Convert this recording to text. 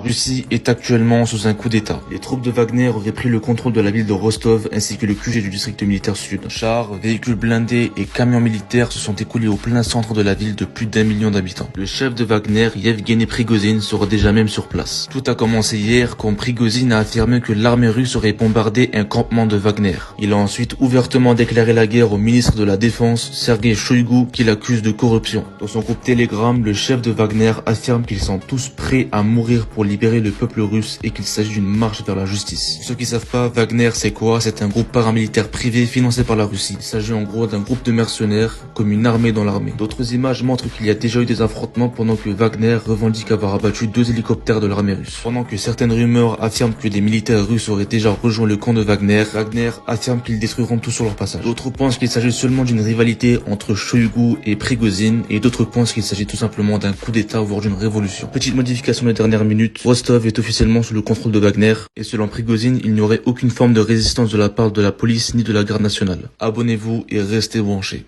La Russie est actuellement sous un coup d'État. Les troupes de Wagner auraient pris le contrôle de la ville de Rostov ainsi que le QG du district militaire sud. Chars, véhicules blindés et camions militaires se sont écoulés au plein centre de la ville de plus d'1 million d'habitants. Le chef de Wagner, Yevgeny Prigozhin, sera déjà même sur place. Tout a commencé hier quand Prigozhin a affirmé que l'armée russe aurait bombardé un campement de Wagner. Il a ensuite ouvertement déclaré la guerre au ministre de la Défense, Sergei Shoigu, qui l'accuse de corruption. Dans son groupe Telegram, le chef de Wagner affirme qu'ils sont tous prêts à mourir pour libérer le peuple russe et qu'il s'agit d'une marche vers la justice. Pour ceux qui savent pas, Wagner c'est quoi? C'est un groupe paramilitaire privé financé par la Russie. Il s'agit en gros d'un groupe de mercenaires, comme une armée dans l'armée. D'autres images montrent qu'il y a déjà eu des affrontements pendant que Wagner revendique avoir abattu 2 hélicoptères de l'armée russe. Pendant que certaines rumeurs affirment que des militaires russes auraient déjà rejoint le camp de Wagner, Wagner affirme qu'ils détruiront tout sur leur passage. D'autres pensent qu'il s'agit seulement d'une rivalité entre Shoigu et Prigozhin, et d'autres pensent qu'il s'agit tout simplement d'un coup d'état voire d'une révolution. Petite modification de dernière minute, Rostov est officiellement sous le contrôle de Wagner, et selon Prigozhin, il n'y aurait aucune forme de résistance de la part de la police ni de la garde nationale. Abonnez-vous et restez branchés.